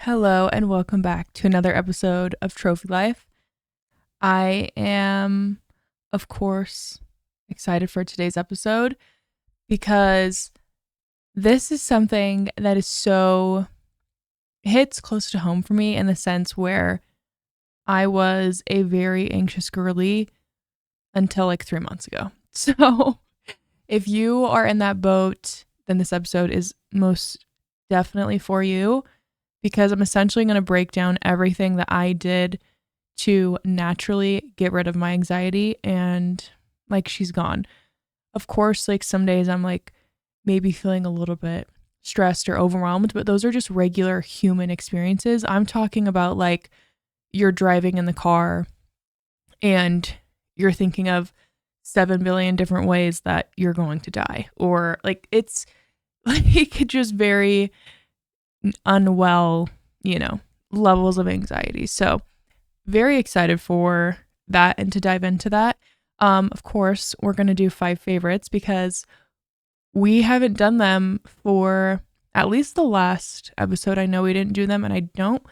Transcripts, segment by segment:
Hello, and welcome back to another episode of Trophy Life. I am, of course, excited for today's episode because this is something that is so hits close to home for me in the sense where I was a very anxious girly until like 3 months ago. So if you are in that boat, then this episode is most definitely for you because I'm essentially going to break down everything that I did to naturally get rid of my anxiety, and like she's gone. Of course, like some days I'm like maybe feeling a little bit stressed or overwhelmed, but those are just regular human experiences. I'm talking about like you're driving in the car and you're thinking of 7 billion different ways that you're going to die, or like it's like just very unwell, levels of anxiety. So, very excited for that and to dive into that. Of course, we're going to do 5 favorites because we haven't done them for at least the last episode. I know we didn't do them, and I don't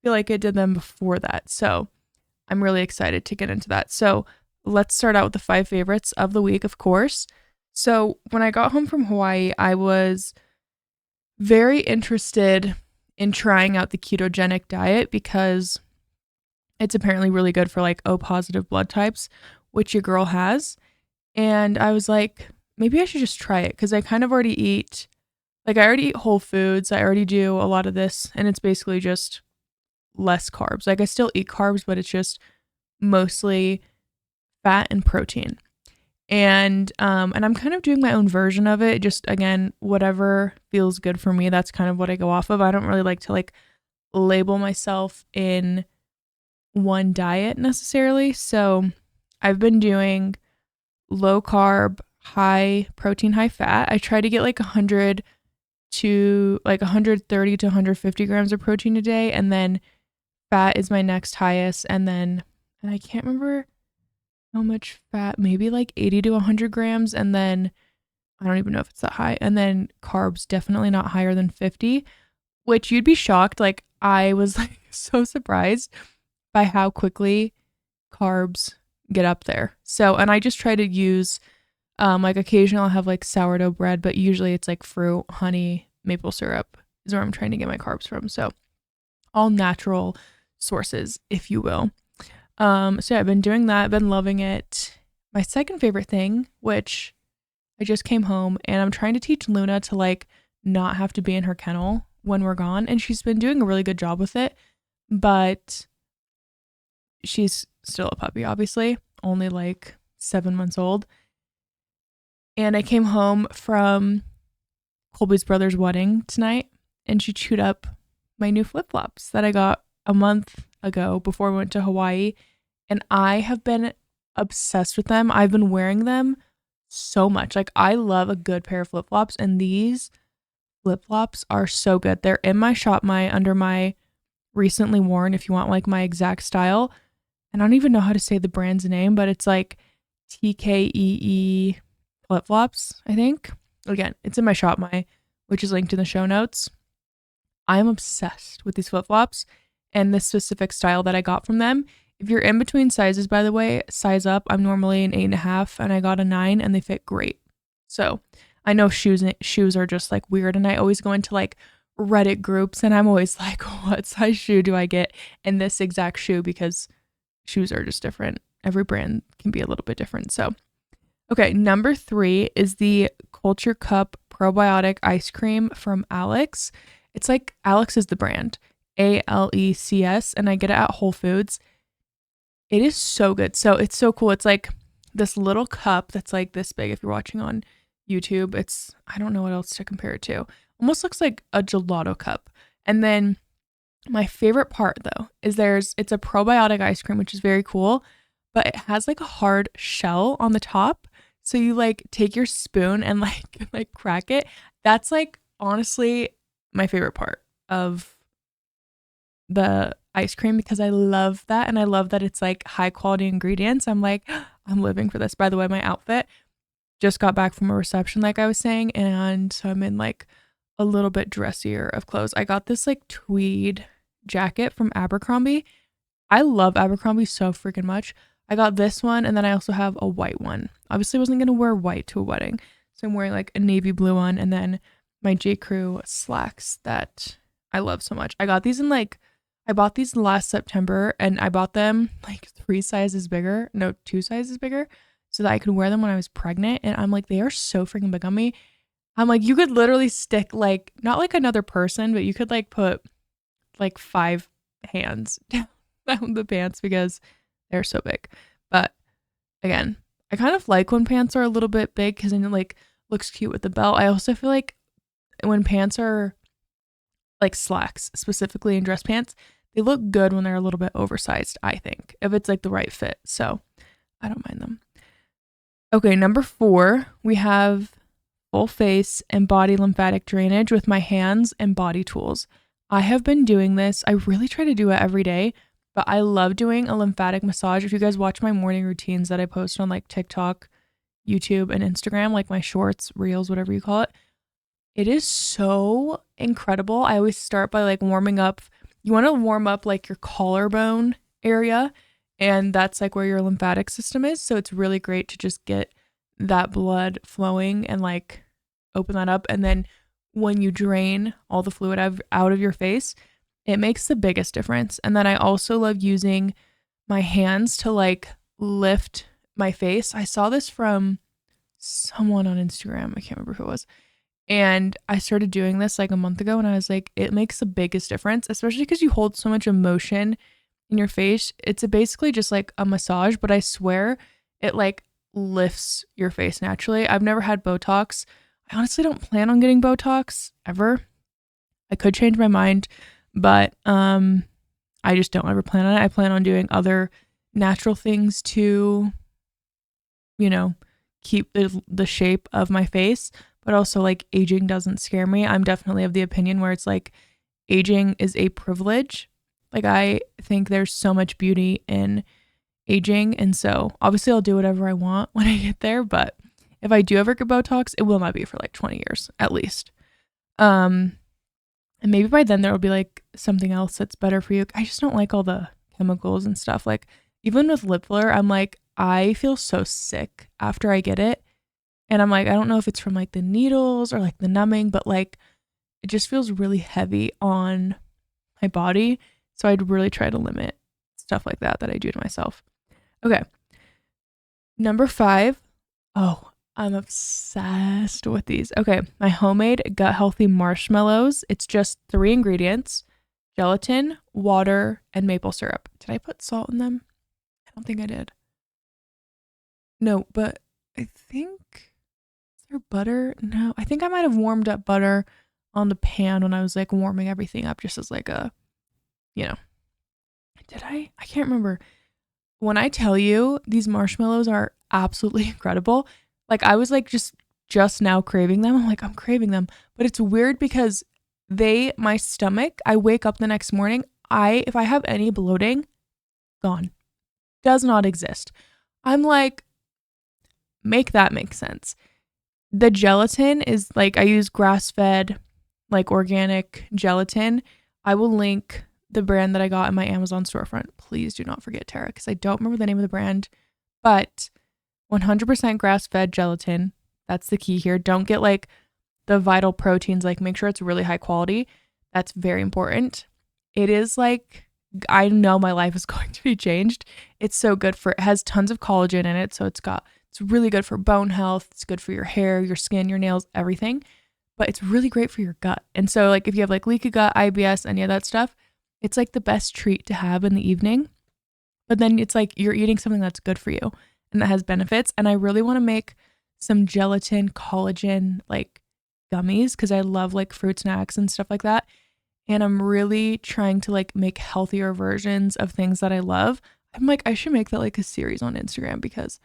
feel like I did them before that. So, I'm really excited to get into that. So, let's start out with the 5 favorites of the week, of course. So, when I got home from Hawaii, I was very interested in trying out the ketogenic diet because it's apparently really good for like O positive blood types, which your girl has. And I was like, maybe I should just try it because I kind of already eat, I already eat whole foods. I already do a lot of this, and it's basically just less carbs. Like I still eat carbs, but it's just mostly fat and protein. And I'm kind of doing my own version of it. Just again, whatever feels good for me. That's kind of what I go off of. I don't really like to like label myself in one diet necessarily. So I've been doing low carb, high protein, high fat. I try to get like 130 to 150 grams of protein a day. And then fat is my next highest. And I can't remember how much fat, maybe like 80 to 100 grams. And then I don't even know if it's that high. And then carbs, definitely not higher than 50, which you'd be shocked. Like I was like so surprised by how quickly carbs get up there. So, and I just try to use, like occasionally I'll have like sourdough bread, but usually it's like fruit, honey, maple syrup is where I'm trying to get my carbs from. So all natural sources, if you will. So yeah, I've been doing that. I've been loving it. My second favorite thing, which I just came home and I'm trying to teach Luna to like not have to be in her kennel when we're gone. And she's been doing a really good job with it, but she's still a puppy, obviously, only like 7 months old. And I came home from Colby's brother's wedding tonight and she chewed up my new flip-flops that I got a month ago before we went to Hawaii, and I have been obsessed with them. I've been wearing them so much. Like I love a good pair of flip-flops, and these flip-flops are so good. They're in my shop, under my recently worn, if you want like my exact style. And I don't even know how to say the brand's name, but it's like TKEE flip-flops, I think. Again, it's in my shop, which is linked in the show notes. I am obsessed with these flip-flops and this specific style that I got from them. If you're in between sizes, by the way, size up. I'm normally an 8.5 and I got a 9 and they fit great. So I know shoes are just like weird, and I always go into like Reddit groups and I'm always like, what size shoe do I get in this exact shoe? Because shoes are just different. Every brand can be a little bit different. So, okay, number 3 is the Culture Cup probiotic ice cream from Alex. It's like Alex is the brand. ALECS, and I get it at Whole Foods. It is so good. So it's so cool. It's like this little cup that's like this big. If you're watching on YouTube, I don't know what else to compare it to. Almost looks like a gelato cup. And then my favorite part though is it's a probiotic ice cream, which is very cool, but it has like a hard shell on the top. So you like take your spoon and like crack it. That's like honestly my favorite part of the ice cream because I love that, and I love that it's like high quality ingredients. I'm like, I'm living for this. By the way, my outfit, just got back from a reception like I was saying, and so I'm in like a little bit dressier of clothes. I got this like tweed jacket from Abercrombie. I love Abercrombie so freaking much. I got this one, and then I also have a white one. Obviously, I wasn't going to wear white to a wedding, so I'm wearing like a navy blue one, and then my J. Crew slacks that I love so much. I got these in like, I bought these last September, and I bought them like 2 sizes bigger, so that I could wear them when I was pregnant, and I'm like, they are so freaking big on me. I'm like, you could literally stick like, not like another person, but you could like put like 5 hands down the pants because they're so big. But again, I kind of like when pants are a little bit big because then it like looks cute with the belt. I also feel like when pants are like slacks, specifically in dress pants, they look good when they're a little bit oversized, I think, if it's like the right fit. So I don't mind them. Okay, number 4, we have full face and body lymphatic drainage with my hands and body tools. I have been doing this. I really try to do it every day, but I love doing a lymphatic massage. If you guys watch my morning routines that I post on like TikTok, YouTube, and Instagram, like my shorts, reels, whatever you call it, it is so incredible. I always start by like warming up. You want to warm up like your collarbone area, and that's like where your lymphatic system is. So it's really great to just get that blood flowing and like open that up. And then when you drain all the fluid out of your face, it makes the biggest difference. And then I also love using my hands to like lift my face. I saw this from someone on Instagram. I can't remember who it was. And I started doing this like a month ago, and I was like, it makes the biggest difference, especially because you hold so much emotion in your face. It's basically just like a massage, but I swear it like lifts your face naturally. I've never had Botox. I honestly don't plan on getting Botox ever. I could change my mind, but I just don't ever plan on it. I plan on doing other natural things to, you know, keep the shape of my face, but also like aging doesn't scare me. I'm definitely of the opinion where it's like aging is a privilege. Like I think there's so much beauty in aging, and so obviously I'll do whatever I want when I get there, but if I do ever get Botox, it will not be for like 20 years at least. And maybe by then there will be like something else that's better for you. I just don't like all the chemicals and stuff. Like even with lip filler, I'm like, I feel so sick after I get it. And I'm like, I don't know if it's from like the needles or like the numbing, but like it just feels really heavy on my body. So I'd really try to limit stuff like that I do to myself. Okay. Number 5. Oh, I'm obsessed with these. Okay. My homemade gut healthy marshmallows. It's just 3 ingredients: gelatin, water, and maple syrup. Did I put salt in them? I don't think I did. No, but I think, is there butter? No, I think I might have warmed up butter on the pan when I was like warming everything up, just as like a, did I? I can't remember. When I tell you these marshmallows are absolutely incredible, like I was like just now craving them. I'm like, I'm craving them. But it's weird because my stomach, I wake up the next morning, if I have any bloating, gone. Does not exist. I'm like, make that make sense. The gelatin is like, I use grass-fed, like organic gelatin. I will link the brand that I got in my Amazon storefront. Please do not forget, Tara, because I don't remember the name of the brand, but 100% grass-fed gelatin. That's the key here. Don't get like the Vital Proteins, like make sure it's really high quality. That's very important. It is like, I know my life is going to be changed. It's so good it has tons of collagen in it. So it's really good for bone health. It's good for your hair, your skin, your nails, everything. But it's really great for your gut. And so like if you have like leaky gut, IBS, any of that stuff, it's like the best treat to have in the evening. But then it's like you're eating something that's good for you and that has benefits. And I really want to make some gelatin collagen like gummies because I love like fruit snacks and stuff like that. And I'm really trying to like make healthier versions of things that I love. I'm like, I should make that like a series on Instagram because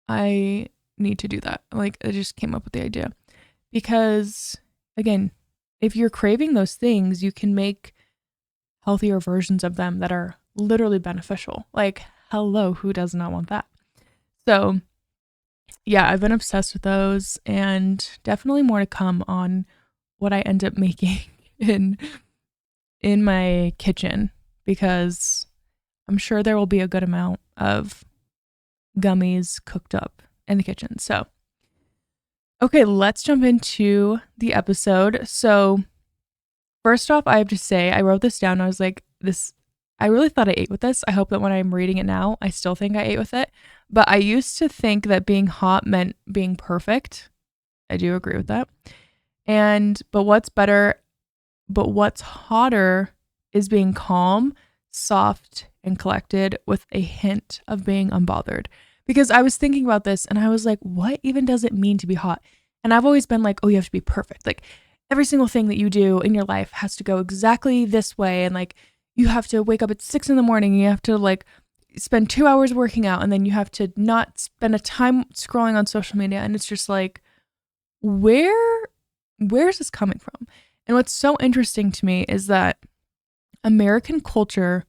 I need to do that. Like I just came up with the idea because again, if you're craving those things, you can make healthier versions of them that are literally beneficial. Like, hello, who does not want that? So yeah, I've been obsessed with those, and definitely more to come on what I end up making in in my kitchen because I'm sure there will be a good amount of gummies cooked up in the kitchen. So, okay, let's jump into the episode. So, first off, I have to say, I wrote this down. I was like, I really thought I ate with this. I hope that when I'm reading it now, I still think I ate with it. But I used to think that being hot meant being perfect. I do agree with that. But what's hotter is being calm, soft, and collected with a hint of being unbothered. Because I was thinking about this and I was like, what even does it mean to be hot? And I've always been like, oh, you have to be perfect. Like every single thing that you do in your life has to go exactly this way. And like you have to wake up at 6 a.m. and you have to like spend 2 hours working out and then you have to not spend a time scrolling on social media. And it's just like, where's this coming from? And what's so interesting to me is that American culture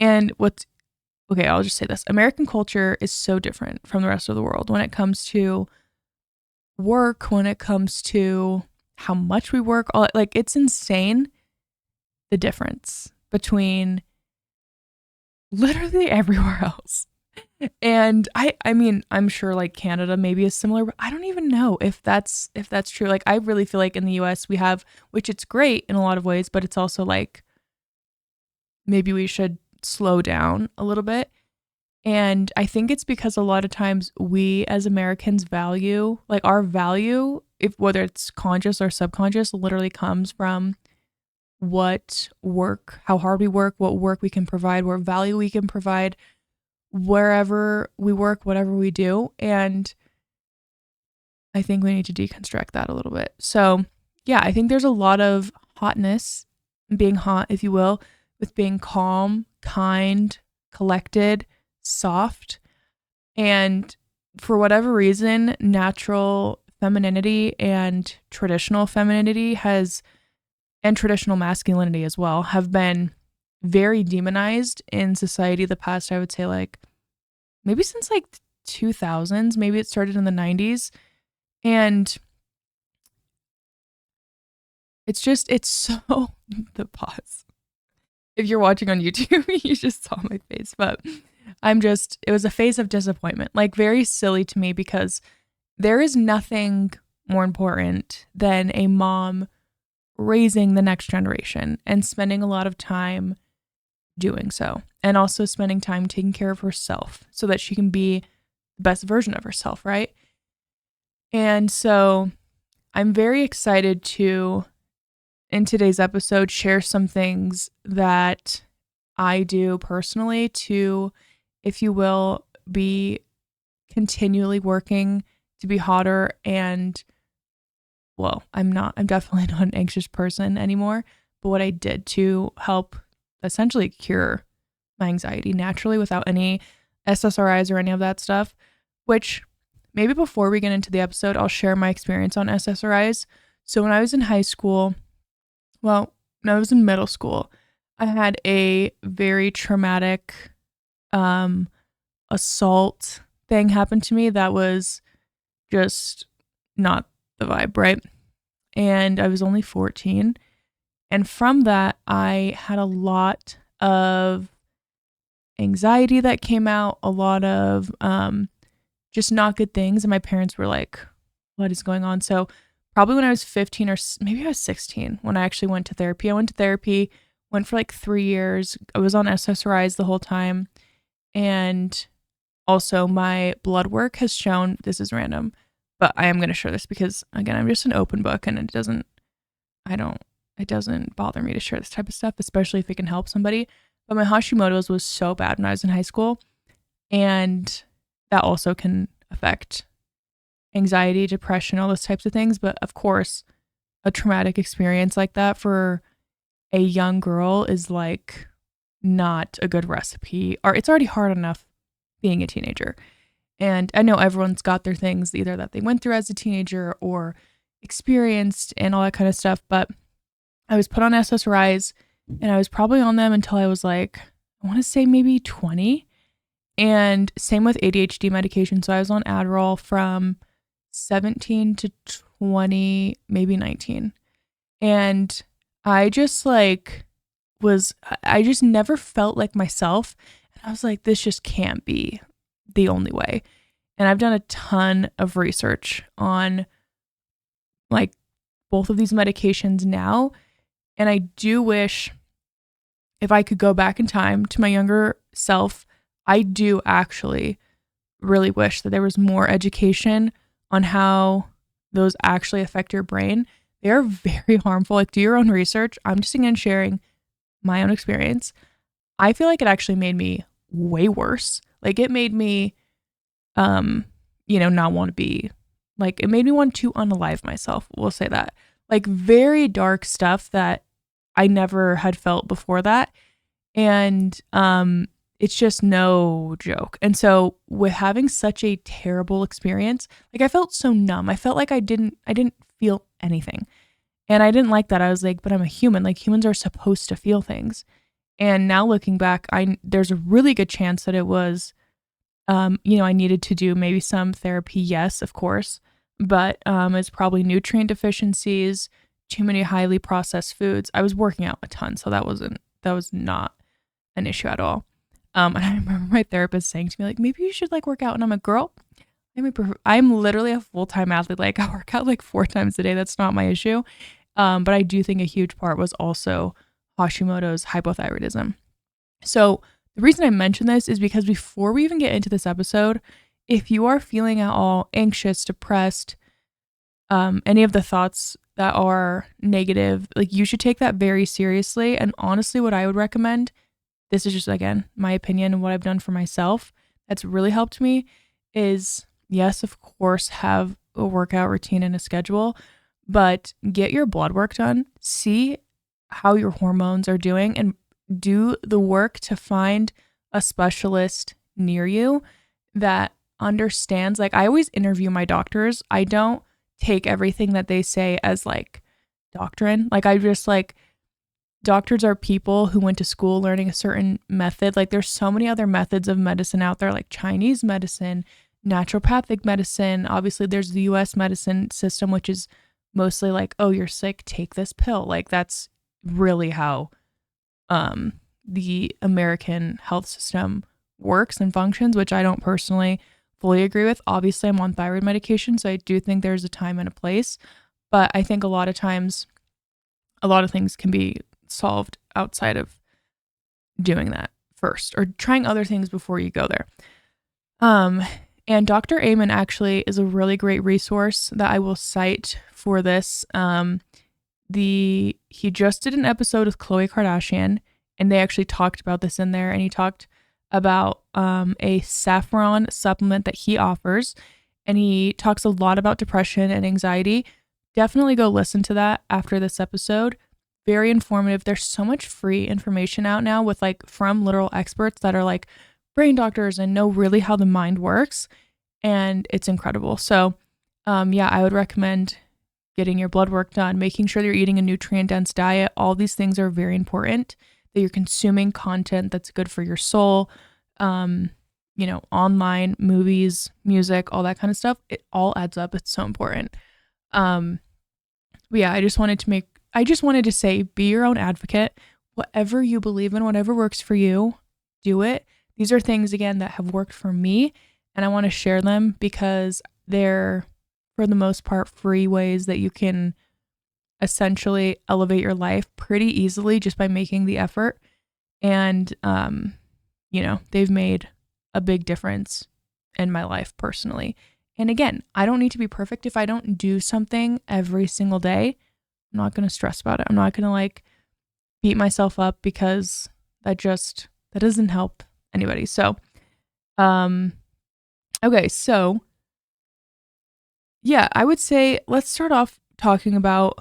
I'll just say this. American culture is so different from the rest of the world when it comes to work, when it comes to how much we work, like it's insane the difference between literally everywhere else. And I mean, I'm sure like Canada maybe is similar, but I don't even know if that's true. Like I really feel like in the US we have, which it's great in a lot of ways, but it's also like maybe we should slow down a little bit. And I think it's because a lot of times we as Americans value, like our value, if whether it's conscious or subconscious, literally comes from how hard we work, what work we can provide, what value we can provide wherever we work, whatever we do. And I think we need to deconstruct that a little bit. So yeah, I think there's a lot of hotness, being hot, if you will, with being calm, kind, collected, soft. And for whatever reason, natural femininity and traditional femininity and traditional masculinity as well, have been very demonized in society the past, I would say, like maybe since like 2000s, maybe it started in the 90s. And it's so the pause. If you're watching on YouTube, you just saw my face, but it was a face of disappointment, like very silly to me because there is nothing more important than a mom raising the next generation and spending a lot of time doing so. And also spending time taking care of herself so that she can be the best version of herself, right? And so I'm very excited to, in today's episode, share some things that I do personally to, if you will, be continually working to be hotter. And well, I'm definitely not an anxious person anymore, but what I did to help essentially cure my anxiety naturally without any SSRIs or any of that stuff, which maybe before we get into the episode, I'll share my experience on SSRIs. So when I was in high school, when I was in middle school, I had a very traumatic assault thing happen to me that was just not the vibe, right? And I was only 14. And from that, I had a lot of anxiety that came out, a lot of just not good things. And my parents were like, what is going on? So probably when I was 15 or maybe I was 16 when I actually went to therapy. I went to therapy, went for like 3 years. I was on SSRIs the whole time. And also my blood work has shown, this is random, but I am going to share this because again, I'm just an open book and it doesn't bother me to share this type of stuff, especially if it can help somebody. But my Hashimoto's was so bad when I was in high school. And that also can affect anxiety, depression, all those types of things. But of course, a traumatic experience like that for a young girl is like not a good recipe. Or it's already hard enough being a teenager. And I know everyone's got their things either that they went through as a teenager or experienced and all that kind of stuff. But I was put on SSRIs and I was probably on them until I was like, I want to say maybe 20. And same with ADHD medication. So I was on Adderall from 17 to 20, maybe 19. And I just like I just never felt like myself. And I was like, this just can't be the only way. And I've done a ton of research on like both of these medications now. And I do wish if I could go back in time to my younger self, I do actually really wish that there was more education on how those actually affect your brain. They are very harmful. Like, do your own research. I'm just again sharing my own experience. I feel like it actually made me way worse. Like, it made me, not want to be, like, it made me want to unalive myself. We'll say that. Like, very dark stuff that I never had felt before that. And it's just no joke. And so with having such a terrible experience, like I felt so numb. I felt like I didn't feel anything. And I didn't like that. I was like, but I'm a human. Like humans are supposed to feel things. And now looking back, there's a really good chance that it was I needed to do maybe some therapy, yes, of course, but it's probably nutrient deficiencies, too many highly processed foods. I was working out a ton, so that was not an issue at all. And I remember my therapist saying to me, like, maybe you should like work out. And I'm like, girl, I'm literally a full-time athlete. Like I work out like 4 times a day. That's not my issue. But I do think a huge part was also Hashimoto's hypothyroidism. So the reason I mention this is because before we even get into this episode, if you are feeling at all anxious, depressed, any of the thoughts that are negative, like you should take that very seriously. And honestly, what I would recommend, this is just, again, my opinion and what I've done for myself that's really helped me is, yes, of course, have a workout routine and a schedule, but get your blood work done. See how your hormones are doing and do the work to find a specialist near you that understands. Like I always interview my doctors. I don't take everything that they say as like doctrine. Like I just like, doctors are people who went to school learning a certain method. Like there's so many other methods of medicine out there, like Chinese medicine, naturopathic medicine. Obviously there's the US medicine system, which is mostly like, oh, you're sick, take this pill. Like that's really how the American health system works and functions, which I don't personally fully agree with. Obviously I'm on thyroid medication, so I do think there's a time and a place, but I think a lot of times a lot of things can be solved outside of doing that first or trying other things before you go there. And Dr. Amen actually is a really great resource that I will cite for this. He just did an episode with Khloe Kardashian and they actually talked about this in there, and he talked about a saffron supplement that he offers, and he talks a lot about depression and anxiety. Definitely go listen to that after this episode. Very informative. There's so much free information out now with like from literal experts that are like brain doctors and know really how the mind works, and it's incredible. So I would recommend getting your blood work done, making sure that you're eating a nutrient dense diet. All these things are very important, that you're consuming content that's good for your soul, online movies, music, all that kind of stuff. It all adds up. It's so important. I just wanted to say, be your own advocate. Whatever you believe in, whatever works for you, do it. These are things, again, that have worked for me, and I want to share them because they're, for the most part, free ways that you can essentially elevate your life pretty easily just by making the effort. And, they've made a big difference in my life personally. And again, I don't need to be perfect. If I don't do something every single day, I'm not going to stress about it. I'm not going to like beat myself up because that doesn't help anybody. So, okay. So yeah, I would say let's start off talking about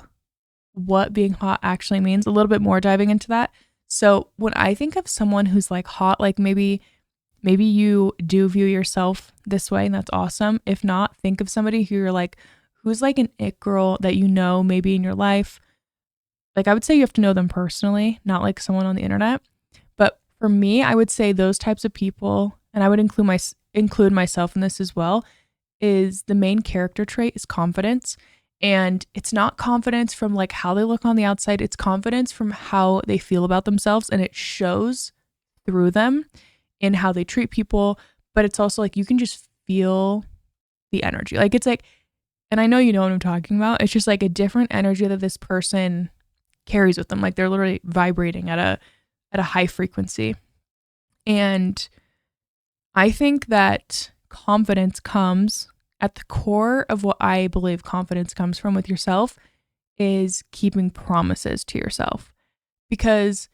what being hot actually means, a little bit more, diving into that. So when I think of someone who's like hot, like maybe you do view yourself this way, and that's awesome. If not, think of somebody who's like an it girl that maybe in your life. Like I would say you have to know them personally, not like someone on the internet. But for me, I would say those types of people, and I would include myself in this as well, is the main character trait is confidence. And it's not confidence from like how they look on the outside, it's confidence from how they feel about themselves, and it shows through them in how they treat people. But it's also like you can just feel the energy. Like it's like, and I know you know what I'm talking about. It's just like a different energy that this person carries with them. Like they're literally vibrating at a high frequency. And I think that confidence comes at the core of what I believe confidence comes from with yourself is keeping promises to yourself. Because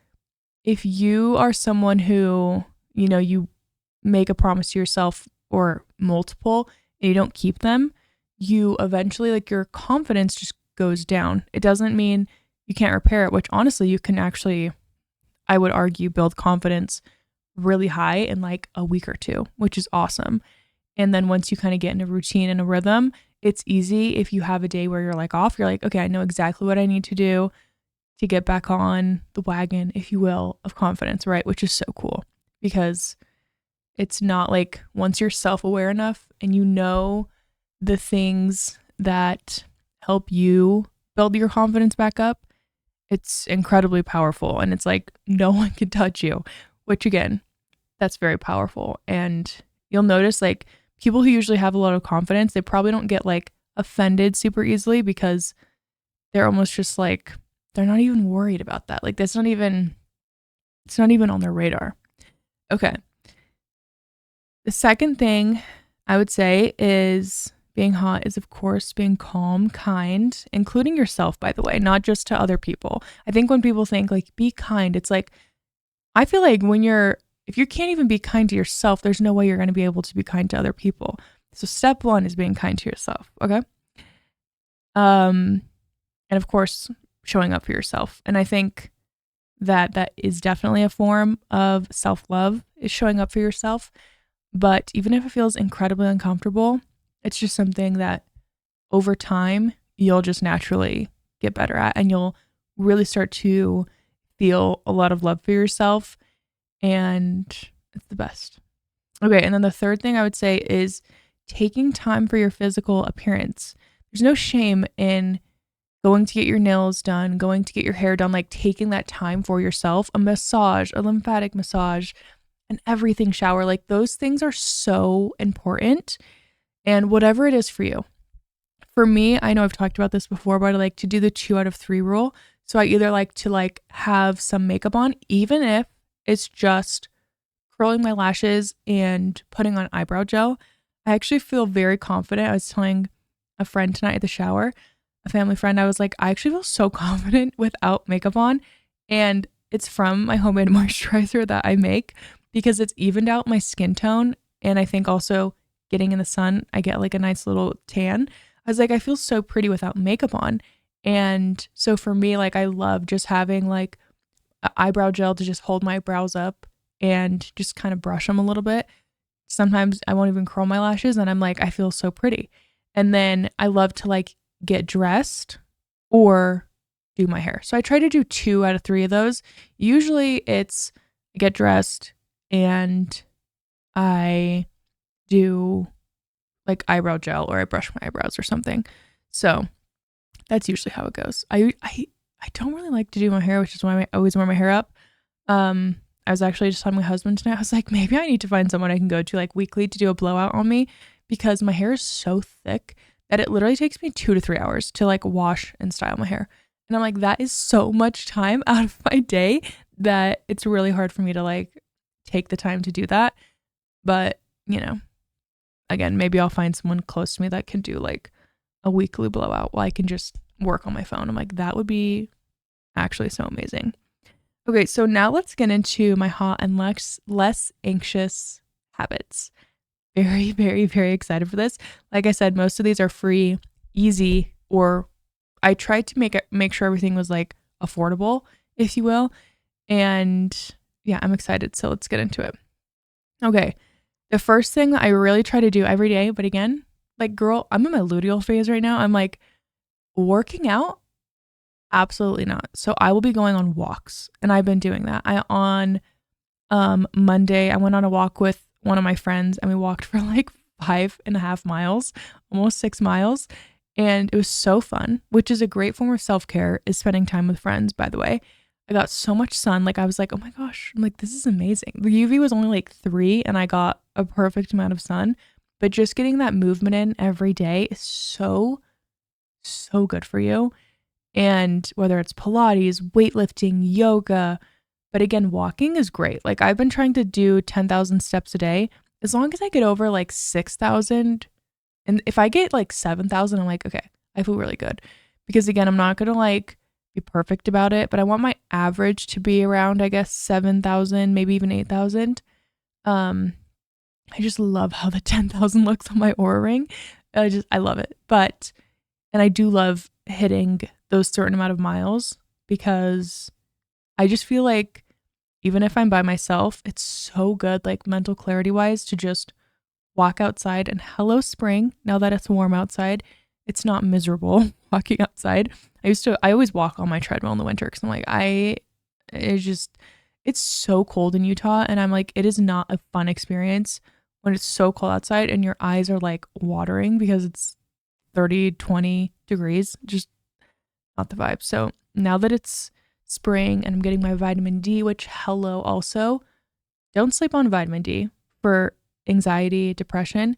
if you are someone who, you know, you make a promise to yourself or multiple and you don't keep them, you eventually, like, your confidence just goes down. It doesn't mean you can't repair it, which honestly, you can actually, I would argue, build confidence really high in like a week or two, which is awesome. And then once you kind of get in a routine and a rhythm, it's easy. If you have a day where you're like off, you're like, okay, I know exactly what I need to do to get back on the wagon, if you will, of confidence, right? Which is so cool because it's not like once you're self-aware enough and you know the things that help you build your confidence back up, it's incredibly powerful. And it's like no one can touch you, which again, that's very powerful. And you'll notice like people who usually have a lot of confidence, they probably don't get like offended super easily because they're almost just like, they're not even worried about that. Like it's not even on their radar. Okay. The second thing I would say is being hot is, of course, being calm, kind, including yourself, by the way, not just to other people. I think when people think like be kind, it's like, I feel like if you can't even be kind to yourself, there's no way you're going to be able to be kind to other people. So step one is being kind to yourself. Okay. And of course, showing up for yourself. And I think that is definitely a form of self-love, is showing up for yourself. But even if it feels incredibly uncomfortable, it's just something that over time you'll just naturally get better at, and you'll really start to feel a lot of love for yourself, and it's the best. Okay, and then the third thing I would say is taking time for your physical appearance. There's no shame in going to get your nails done, going to get your hair done, like taking that time for yourself, a massage, a lymphatic massage, an everything shower. Like those things are so important. And whatever it is for you. For me, I know I've talked about this before, but I like to do the 2 out of 3 rule. So I either like to like have some makeup on, even if it's just curling my lashes and putting on eyebrow gel. I actually feel very confident. I was telling a friend tonight at the shower, a family friend, I was like, I actually feel so confident without makeup on. And it's from my homemade moisturizer that I make because it's evened out my skin tone. And I think also getting in the sun, I get like a nice little tan. I was like, I feel so pretty without makeup on. And so for me, like I love just having like an eyebrow gel to just hold my brows up and just kind of brush them a little bit. Sometimes I won't even curl my lashes and I'm like, I feel so pretty. And then I love to like get dressed or do my hair. So I try to do 2 out of 3 of those. Usually it's I get dressed and I do like eyebrow gel or I brush my eyebrows or something. So that's usually how it goes. I don't really like to do my hair, which is why I always wear my hair up. I was actually just telling my husband tonight, I was like, maybe I need to find someone I can go to like weekly to do a blowout on me because my hair is so thick that it literally takes me 2 to 3 hours to like wash and style my hair. And I'm like, that is so much time out of my day that it's really hard for me to like take the time to do that. But, you know, again, maybe I'll find someone close to me that can do like a weekly blowout while I can just work on my phone. I'm like, that would be actually so amazing. Okay, so now let's get into my hot and less anxious habits. Very, very, very excited for this. Like I said, most of these are free, easy, or I tried to make sure everything was like affordable, if you will. And yeah, I'm excited. So let's get into it. Okay. The first thing that I really try to do every day, but again, like girl, I'm in my luteal phase right now. I'm like working out. Absolutely not. So I will be going on walks and I've been doing that. On Monday, I went on a walk with one of my friends and we walked for like 5.5 miles, almost 6 miles. and it was so fun, which is a great form of self-care, is spending time with friends, by the way. I got so much sun. Like I was like, oh my gosh, I'm like, this is amazing. The UV was only like 3 and I got a perfect amount of sun. But just getting that movement in every day is so, so good for you. And whether it's Pilates, weightlifting, yoga, but again, walking is great. Like I've been trying to do 10,000 steps a day. As long as I get over like 6,000, and if I get like 7,000, I'm like, okay, I feel really good. Because again, I'm not going to like be perfect about it, but I want my average to be around, I guess, 7,000, maybe even 8,000. I just love how the 10,000 looks on my Oura ring. I love it. And I do love hitting those certain amount of miles because I just feel like even if I'm by myself, it's so good, like mental clarity wise, to just walk outside and hello spring. Now that it's warm outside, it's not miserable walking outside. I always walk on my treadmill in the winter because I'm like, it's so cold in Utah. And I'm like, it is not a fun experience when it's so cold outside and your eyes are like watering because it's 30, 20 degrees, just not the vibe. So now that it's spring and I'm getting my vitamin D, which hello also, don't sleep on vitamin D for anxiety, depression.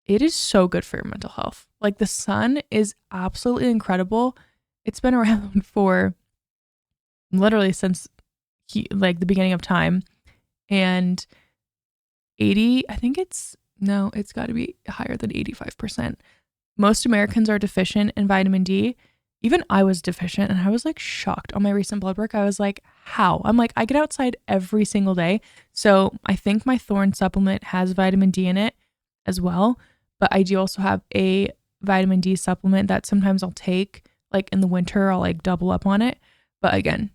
It is so good for your mental health. Like the sun is absolutely incredible. It's been around for literally since like the beginning of time, and 80, I think it's got to be higher than 85%. Most Americans are deficient in vitamin D. Even I was deficient and I was like shocked on my recent blood work. I was like, how? I'm like, I get outside every single day. So I think my Thorne supplement has vitamin D in it as well. But I do also have a vitamin D supplement that sometimes I'll take like in the winter. I'll like double up on it. But again,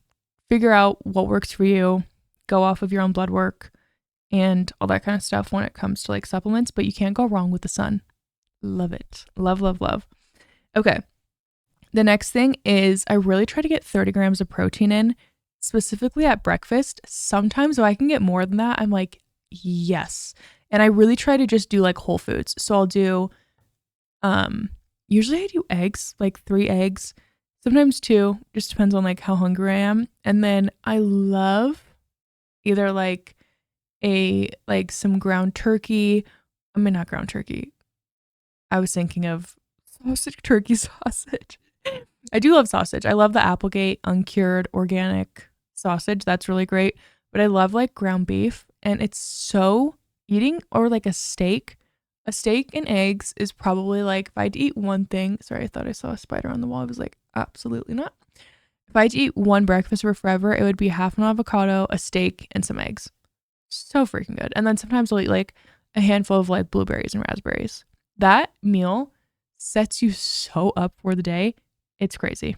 figure out what works for you. Go off of your own blood work and all that kind of stuff when it comes to like supplements. But you can't go wrong with the sun. Love it. Love, love, love. Okay. The next thing is I really try to get 30 grams of protein in, specifically at breakfast. Sometimes if I can get more than that, I'm like, yes. And I really try to just do like whole foods. So I'll do, usually I do eggs, like 3 eggs, sometimes 2, just depends on like how hungry I am. And then I love either like some ground turkey. I mean, not ground turkey. I was thinking of turkey sausage. I do love sausage. I love the Applegate uncured organic sausage. That's really great. But I love like ground beef, and it's so eating, or like a steak. A steak and eggs is probably like, if I had to eat one thing, sorry, I thought I saw a spider on the wall. I was like, absolutely not. If I had to eat one breakfast for forever, it would be half an avocado, a steak, and some eggs. So freaking good. And then sometimes I'll eat like a handful of like blueberries and raspberries. That meal sets you so up for the day. It's crazy.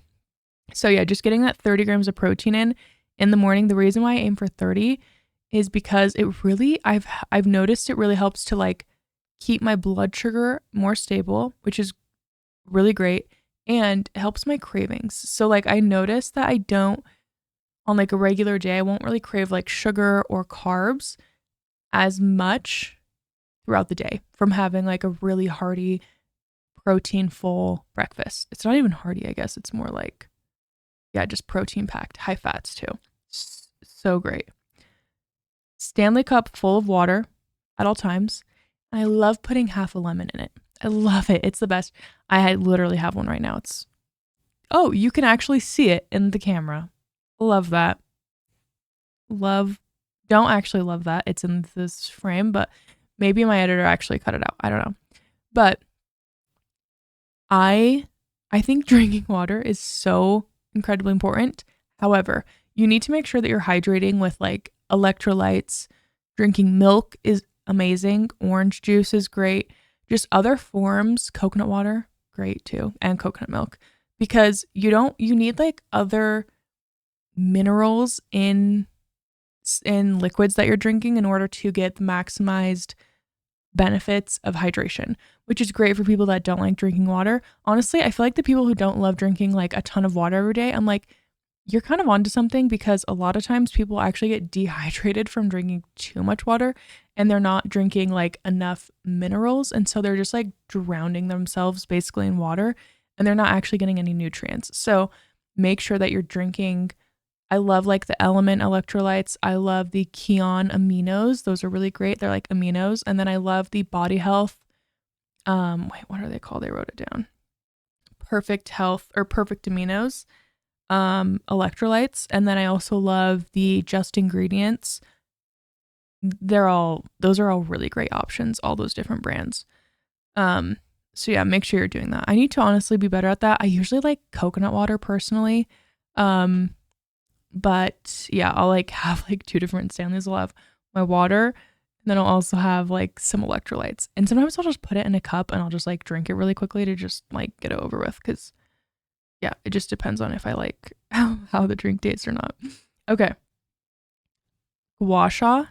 So yeah, just getting that 30 grams of protein in the morning. The reason why I aim for 30 is because it really, I've noticed it really helps to like keep my blood sugar more stable, which is really great, and it helps my cravings. So like I noticed that I don't, on like a regular day, I won't really crave like sugar or carbs as much throughout the day from having like a really hearty, protein full breakfast. It's not even hearty, I guess. It's more like, yeah, just protein packed, high fats too. So great. Stanley cup full of water at all times. I love putting half a lemon in it. I love it. It's the best. I literally have one right now. Oh, you can actually see it in the camera. Love that. Don't actually love that. It's in this frame, but maybe my editor actually cut it out. I don't know. But I think drinking water is so incredibly important. However, you need to make sure that you're hydrating with like electrolytes. Drinking milk is amazing. Orange juice is great. Just other forms, coconut water, great too, and coconut milk, because you need like other minerals in liquids that you're drinking in order to get the maximized benefits of hydration, which is great for people that don't like drinking water. Honestly, I feel like the people who don't love drinking like a ton of water every day, I'm like, you're kind of onto something, because a lot of times people actually get dehydrated from drinking too much water, and they're not drinking like enough minerals. And so they're just like drowning themselves basically in water, and they're not actually getting any nutrients. So make sure that you're drinking. I love like the Element electrolytes. I love the Kion aminos. Those are really great. They're like aminos. And then I love the Body Health. Wait, what are they called? I wrote it down. Perfect Health or Perfect Aminos electrolytes. And then I also love the Just Ingredients. Those are all really great options, all those different brands. So yeah, make sure you're doing that. I need to honestly be better at that. I usually like coconut water personally. But yeah, I'll like have like 2 different Stanleys. I'll have my water, and then I'll also have like some electrolytes. And sometimes I'll just put it in a cup and I'll just like drink it really quickly to just like get it over with. Cause yeah, it just depends on if I like how the drink tastes or not. Okay. Gua sha,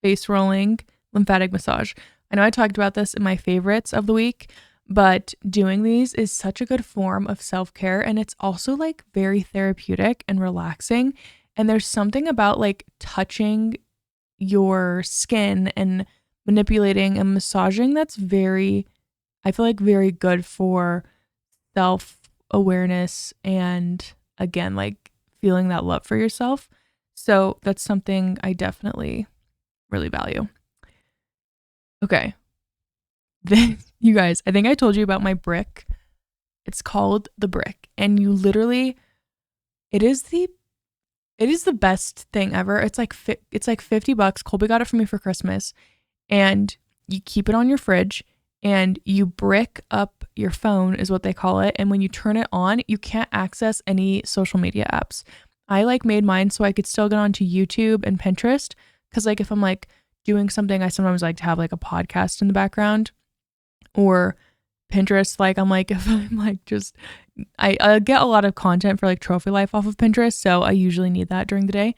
face rolling, lymphatic massage. I know I talked about this in my favorites of the week, but doing these is such a good form of self-care, and it's also like very therapeutic and relaxing. And there's something about like touching your skin and manipulating and massaging that's I feel like very good for self-awareness and again, like feeling that love for yourself. So that's something I definitely really value. Okay. You guys, I think I told you about my brick. It's called the brick, and you literally, it is the best thing ever. It's like $50. Colby got it for me for Christmas, and you keep it on your fridge, and you brick up your phone is what they call it. And when you turn it on, you can't access any social media apps. I like made mine so I could still get onto YouTube and Pinterest, because like if I'm like doing something, I sometimes like to have like a podcast in the background, or Pinterest. Like I'm like, if I'm like just, I get a lot of content for like trophy life off of Pinterest, so I usually need that during the day.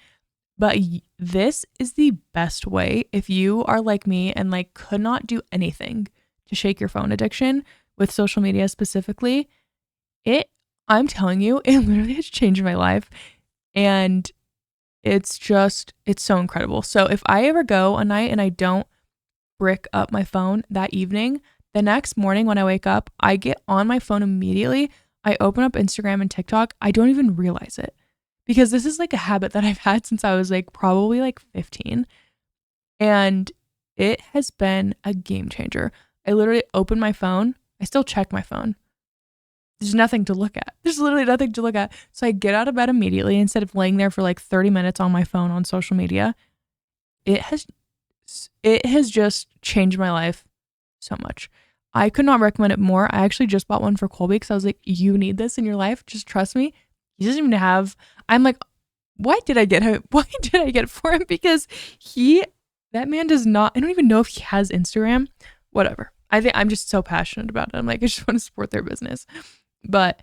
But this is the best way if you are like me and like could not do anything to shake your phone addiction with social media specifically. I'm telling you, it literally has changed my life, and it's so incredible. So if I ever go a night and I don't brick up my phone that evening, the next morning when I wake up, I get on my phone immediately. I open up Instagram and TikTok. I don't even realize it, because this is like a habit that I've had since I was like probably like 15. And it has been a game changer. I literally open my phone. I still check my phone. There's nothing to look at. There's literally nothing to look at. So I get out of bed immediately instead of laying there for like 30 minutes on my phone on social media. It has just changed my life so much. I could not recommend it more. I actually just bought one for Colby because I was like, you need this in your life. Just trust me. He doesn't even have, I'm like, why did I get it for him? Because that man does not, I don't even know if he has Instagram. Whatever. I think I'm just so passionate about it. I'm like, I just want to support their business. But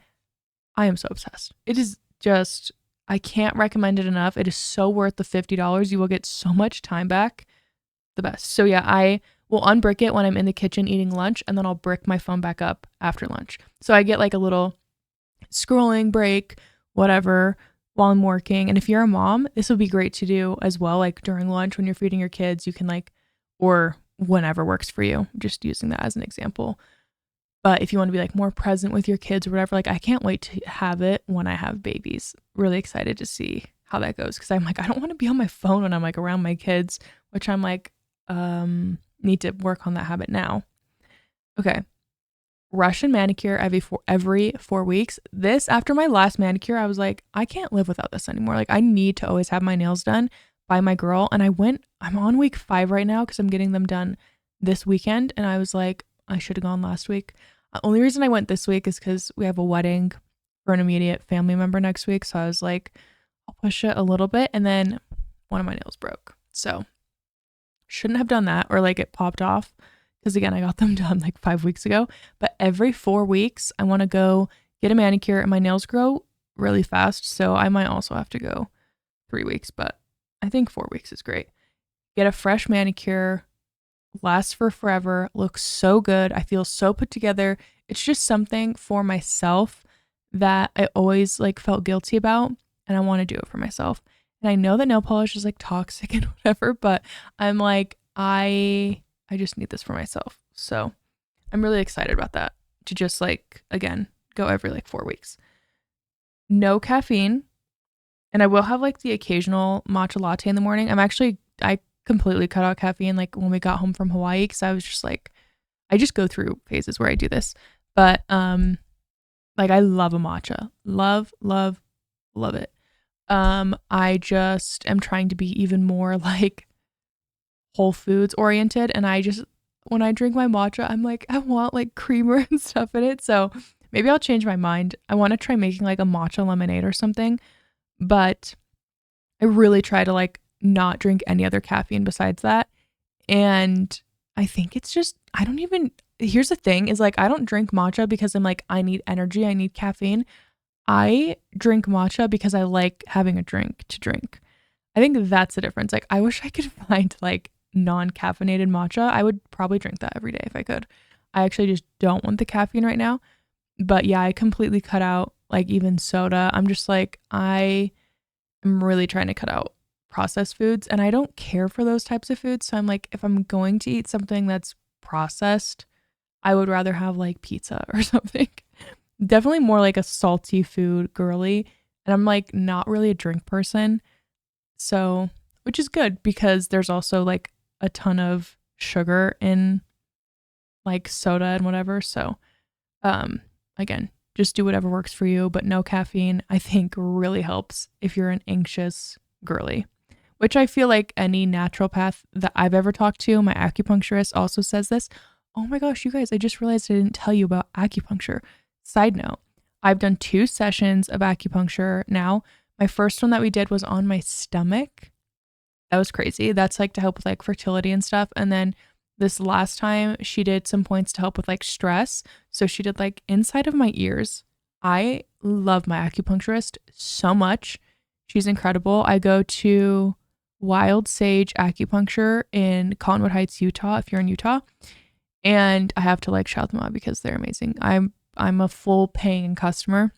I am so obsessed. It is just, I can't recommend it enough. It is so worth the $50. You will get so much time back. The best. So yeah, I will unbrick it when I'm in the kitchen eating lunch, and then I'll brick my phone back up after lunch. So I get like a little scrolling break, whatever, while I'm working. And if you're a mom, this would be great to do as well. Like during lunch when you're feeding your kids, you can like, or whenever works for you, just using that as an example. But if you want to be like more present with your kids or whatever, like I can't wait to have it when I have babies. Really excited to see how that goes. Cause I'm like, I don't want to be on my phone when I'm like around my kids, which I'm like, need to work on that habit now. Okay. Russian manicure every 4 weeks. This, after my last manicure, I was like, I can't live without this anymore. Like I need to always have my nails done by my girl. And I'm on week 5 right now because I'm getting them done this weekend. And I was like, I should have gone last week. Only reason I went this week is because we have a wedding for an immediate family member next week. So I was like, I'll push it a little bit. And then one of my nails broke. So shouldn't have done that, or like it popped off, because again, I got them done like 5 weeks ago. But every 4 weeks, I want to go get a manicure, and my nails grow really fast. So I might also have to go 3 weeks, but I think 4 weeks is great. Get a fresh manicure. Lasts for forever, looks so good. I feel so put together. It's just something for myself that I always like felt guilty about, and I want to do it for myself. And I know that nail polish is like toxic and whatever, but I'm like, I just need this for myself. So I'm really excited about that, to just like, again, go every like 4 weeks. No caffeine. And I will have like the occasional matcha latte in the morning. I completely cut out caffeine like when we got home from Hawaii, because I was just like, I just go through phases where I do this. But like I love a matcha. Love, love, love it. I just am trying to be even more like whole foods oriented, and I just, when I drink my matcha, I'm like, I want like creamer and stuff in it. So maybe I'll change my mind. I want to try making like a matcha lemonade or something, but I really try to like not drink any other caffeine besides that. And I think it's just, I don't even, here's the thing is like, I don't drink matcha because I'm like, I need energy, I need caffeine. I drink matcha because I like having a drink to drink. I think that's the difference. Like, I wish I could find like non-caffeinated matcha. I would probably drink that every day if I could. I actually just don't want the caffeine right now. But yeah, I completely cut out like even soda. I'm just like, I am really trying to cut out processed foods, and I don't care for those types of foods. So I'm like, if I'm going to eat something that's processed, I would rather have like pizza or something. Definitely more like a salty food girly. And I'm like not really a drink person. So, which is good because there's also like a ton of sugar in like soda and whatever. So, again, just do whatever works for you, but no caffeine, I think really helps if you're an anxious girly, which I feel like any naturopath that I've ever talked to, my acupuncturist also says this. Oh my gosh, you guys, I just realized I didn't tell you about acupuncture. Side note, I've done 2 sessions of acupuncture now. My first one that we did was on my stomach. That was crazy. That's like to help with like fertility and stuff. And then this last time she did some points to help with like stress. So she did like inside of my ears. I love my acupuncturist so much. She's incredible. I go to Wild Sage Acupuncture in Cottonwood Heights, Utah, if you're in Utah. And I have to like shout them out because they're amazing. I'm a full paying customer.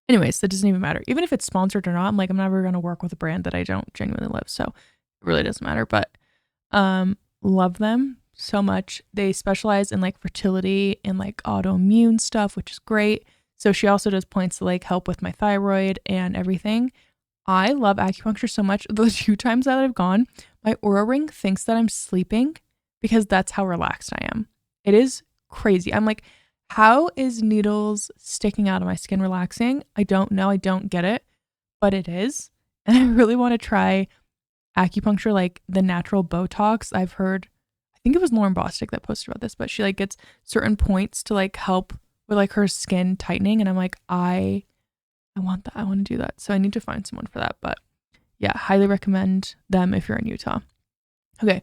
Anyways, that doesn't even matter. Even if it's sponsored or not, I'm like, I'm never going to work with a brand that I don't genuinely love. So it really doesn't matter. But love them so much. They specialize in like fertility and like autoimmune stuff, which is great. So she also does points to like help with my thyroid and everything. I love acupuncture so much. The 2 times that I've gone, my Aura Ring thinks that I'm sleeping because that's how relaxed I am. It is crazy. I'm like, how is needles sticking out of my skin relaxing? I don't know. I don't get it, but it is. And I really want to try acupuncture, like the natural Botox. I've heard, I think it was Lauren Bostic that posted about this, but she like gets certain points to like help with like her skin tightening. And I'm like, I want that. I want to do that. So I need to find someone for that. But yeah, highly recommend them if you're in Utah. Okay,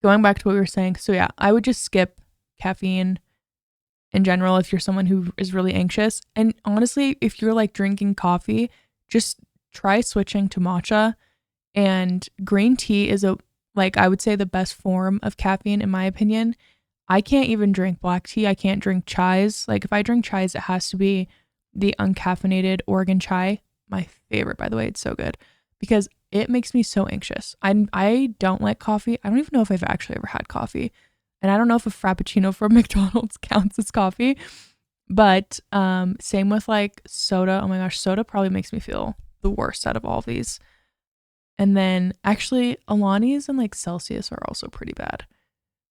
going back to what we were saying. So yeah, I would just skip caffeine in general if you're someone who is really anxious. And honestly, if you're like drinking coffee, just try switching to matcha. And green tea is like I would say the best form of caffeine in my opinion. I can't even drink black tea. I can't drink chais. Like if I drink chais, it has to be the uncaffeinated Oregon chai. My favorite, by the way. It's so good because it makes me so anxious. I don't like coffee. I don't even know if I've actually ever had coffee. And I don't know if a frappuccino from McDonald's counts as coffee. But same with like soda. Oh my gosh, soda probably makes me feel the worst out of all of these. And then actually Alani's and like Celsius are also pretty bad.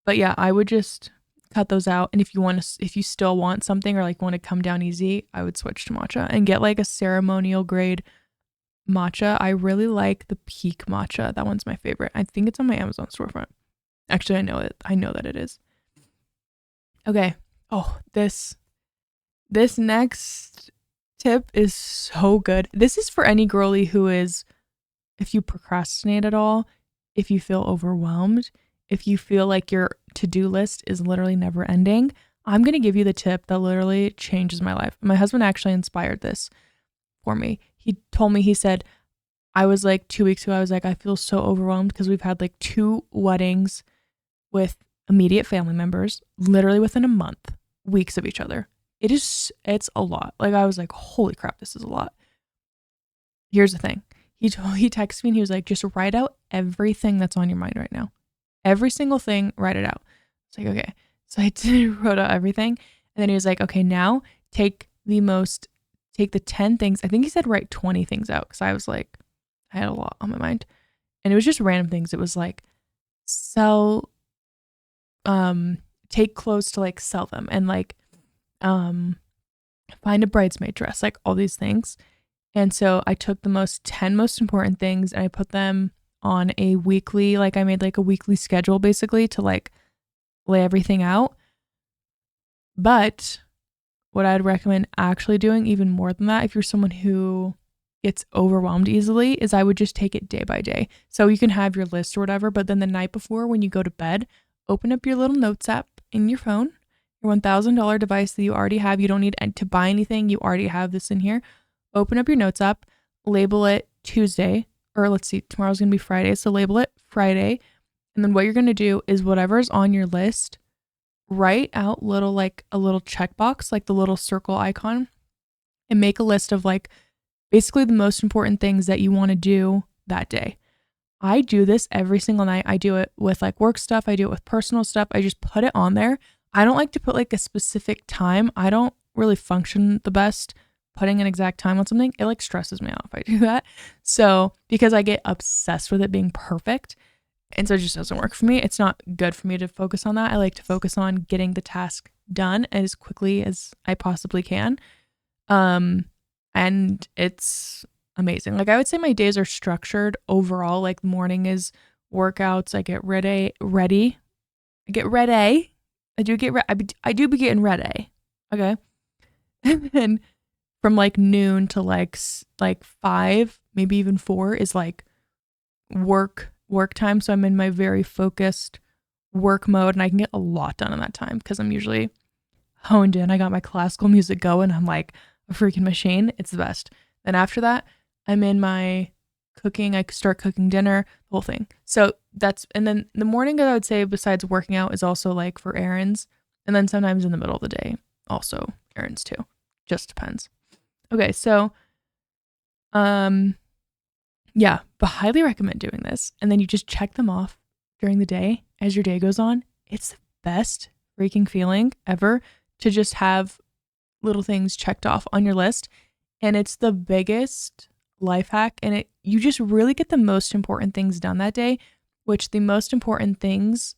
But yeah, I would just cut those out. And if you still want something or like want to come down easy, I would switch to matcha and get like a ceremonial grade matcha. I really like the Peak matcha. That one's my favorite. I think it's on my Amazon storefront. Actually, I know it. I know that it is. Okay. Oh, this next tip is so good. This is for any girly who is, if you procrastinate at all, if you feel overwhelmed, if you feel like your to-do list is literally never ending, I'm going to give you the tip that literally changes my life. My husband actually inspired this for me. He told me, he said, I was like 2 weeks ago, I was like, I feel so overwhelmed because we've had like 2 weddings with immediate family members, literally within a month, weeks of each other. It's a lot. Like I was like, holy crap, this is a lot. Here's the thing. He texted me and he was like, just write out everything that's on your mind right now. every single thing, write it out. It's like, okay. So wrote out everything. And then he was like, okay, now take the 10 things. I think he said write 20 things out because I was like, I had a lot on my mind. And it was just random things. It was like sell, take clothes to like sell them and like find a bridesmaid dress, like all these things. And so I took the 10 most important things and I put them on a weekly, like I made like a weekly schedule basically to like lay everything out. But what I'd recommend actually doing even more than that, if you're someone who gets overwhelmed easily, is I would just take it day by day. So you can have your list or whatever, but then the night before when you go to bed, open up your little notes app in your phone, your $1,000 device that you already have. You don't need to buy anything. You already have this in here. Open up your notes app, label it Tuesday, or let's see, tomorrow's going to be Friday. So label it Friday. And then what you're going to do is whatever's on your list, write out a little checkbox, like the little circle icon, and make a list of like basically the most important things that you want to do that day. I do this every single night. I do it with like work stuff. I do it with personal stuff. I just put it on there. I don't like to put like a specific time. I don't really function the best putting an exact time on something. It like stresses me out if I do that. So because I get obsessed with it being perfect. And so it just doesn't work for me. It's not good for me to focus on that. I like to focus on getting the task done as quickly as I possibly can. And it's amazing. Like I would say my days are structured overall. Like morning is workouts. I get ready. I get ready. I do be getting ready. Okay. And then from like noon to like 5, maybe even 4 is like work time. So I'm in my very focused work mode and I can get a lot done in that time because I'm usually honed in. I got my classical music going. I'm like a freaking machine. It's the best. Then after that, I'm in my cooking. I start cooking dinner, the whole thing. So and then the morning I would say besides working out is also like for errands. And then sometimes in the middle of the day, also errands too. Just depends. Okay. So, yeah, but highly recommend doing this. And then you just check them off during the day as your day goes on. It's the best freaking feeling ever to just have little things checked off on your list. And it's the biggest life hack. And you just really get the most important things done that day, which the most important things,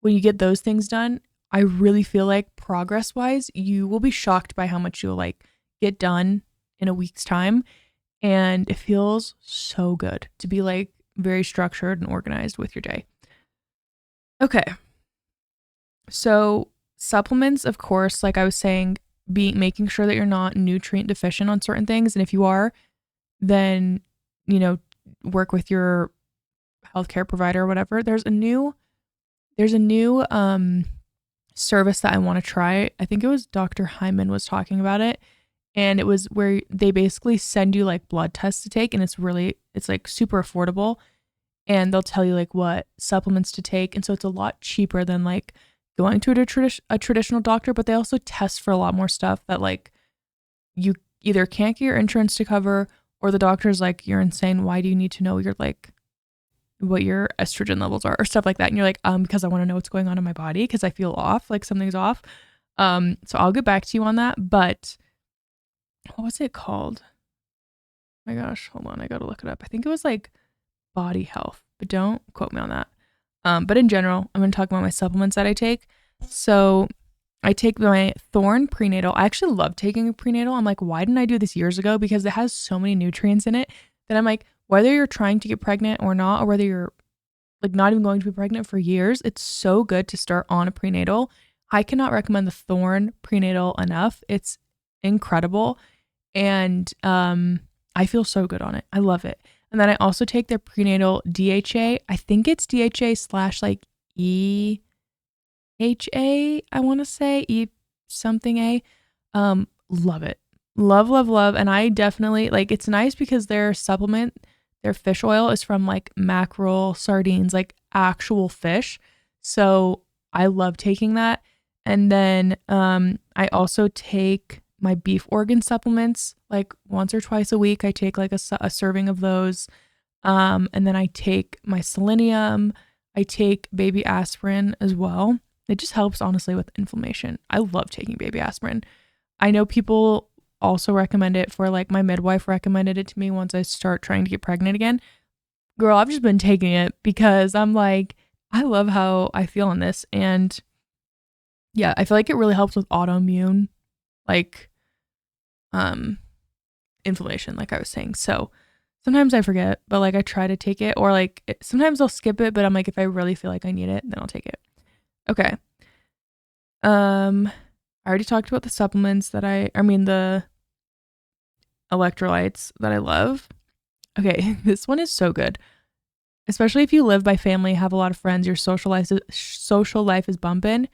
when you get those things done, I really feel like progress wise, you will be shocked by how much you'll like get done in a week's time. And it feels so good to be like very structured and organized with your day. Okay. So supplements, of course, like I was saying, making sure that you're not nutrient deficient on certain things. And if you are, then, work with your healthcare provider or whatever. There's a new service that I want to try. I think it was Dr. Hyman was talking about it. And it was where they basically send you like blood tests to take. And it's like super affordable. And they'll tell you like what supplements to take. And so it's a lot cheaper than like going to a traditional doctor. But they also test for a lot more stuff that like you either can't get your insurance to cover, or the doctor's like, you're insane. Why do you need to know what your estrogen levels are or stuff like that? And you're like, because I want to know what's going on in my body because I feel off, like something's off. So I'll get back to you on that. But what was it called? Oh my gosh, hold on. I got to look it up. I think it was like Body Health, but don't quote me on that. But in general, I'm going to talk about my supplements that I take. So I take my Thorne prenatal. I actually love taking a prenatal. I'm like, why didn't I do this years ago? Because it has so many nutrients in it that I'm like, whether you're trying to get pregnant or not, or whether you're like not even going to be pregnant for years, it's so good to start on a prenatal. I cannot recommend the Thorne prenatal enough. It's incredible. And I feel so good on it. I love it. And then I also take their prenatal DHA. I think it's DHA / like EHA, I want to say E something A. Love it. Love. And I definitely like, it's nice because their fish oil is from like mackerel, sardines, like actual fish. So I love taking that. And then I also take my beef organ supplements like once or twice a week. I take like a serving of those. And then I take my selenium. I take baby aspirin as well. It just helps honestly with inflammation. I love taking baby aspirin. I know people also recommend it for like my midwife recommended it to me once I start trying to get pregnant again. Girl, I've just been taking it because I'm like, I love how I feel on this. And yeah, I feel like it really helps with autoimmune, like, um, inflammation, like I was saying. So sometimes I forget, but like I try to take it, or like sometimes I'll skip it, but I'm like, if I really feel like I need it, then I'll take it. Okay. I already talked about the supplements that I mean, the electrolytes that I love. Okay, this one is so good. Especially if you live by family, have a lot of friends, your social life is bumping.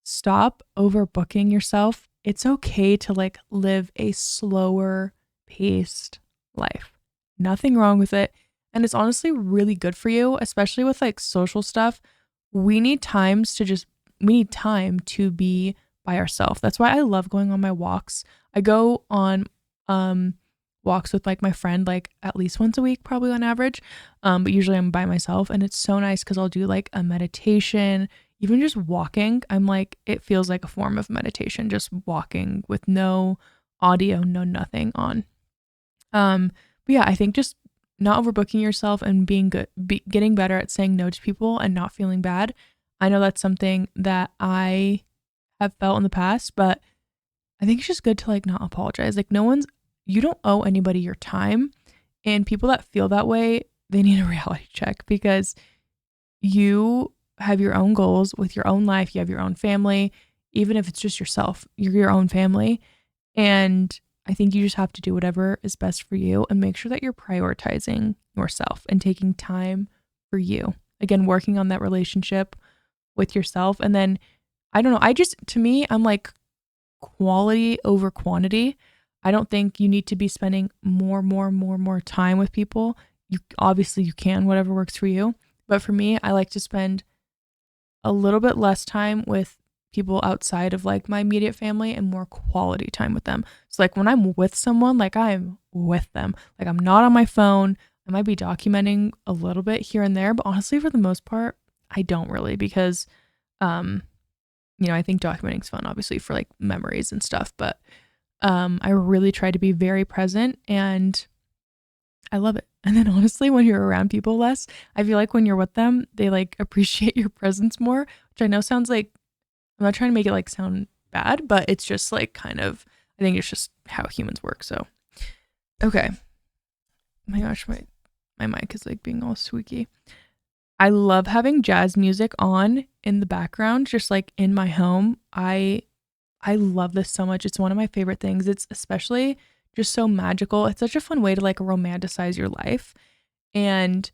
Stop overbooking yourself. It's okay to like live a slower paced life. Nothing wrong with it. And it's honestly really good for you, especially with like social stuff. We need we need time to be by ourselves. That's why I love going on my walks. I go on walks with like my friend like at least once a week, probably on average. But usually I'm by myself, and it's so nice because I'll do like a meditation, even just walking. I'm like, it feels like a form of meditation, just walking with no audio, no nothing on. But yeah, I think just not overbooking yourself and being good, getting better at saying no to people and not feeling bad. I know that's something that I have felt in the past, but I think it's just good to like not apologize. Like you don't owe anybody your time, and people that feel that way, they need a reality check because you have your own goals with your own life. You have your own family, even if it's just yourself, you're your own family. And I think you just have to do whatever is best for you and make sure that you're prioritizing yourself and taking time for you. Again, working on that relationship with yourself. And then, I don't know, to me, I'm like quality over quantity. I don't think you need to be spending more time with people. You obviously you can, whatever works for you. But for me, I like to spend a little bit less time with people outside of like my immediate family and more quality time with them. So like when I'm with someone, like I'm with them. Like I'm not on my phone. I might be documenting a little bit here and there, but honestly for the most part, I don't really because I think documenting is fun obviously for like memories and stuff, but I really try to be very present and I love it. And then honestly, when you're around people less, I feel like when you're with them, they like appreciate your presence more, which I know sounds like, I'm not trying to make it like sound bad, but it's just like kind of, I think it's just how humans work. So, okay. Oh my gosh, my mic is like being all squeaky. I love having jazz music on in the background, just like in my home. I love this so much. It's one of my favorite things. It's especially just so magical. It's such a fun way to like romanticize your life. And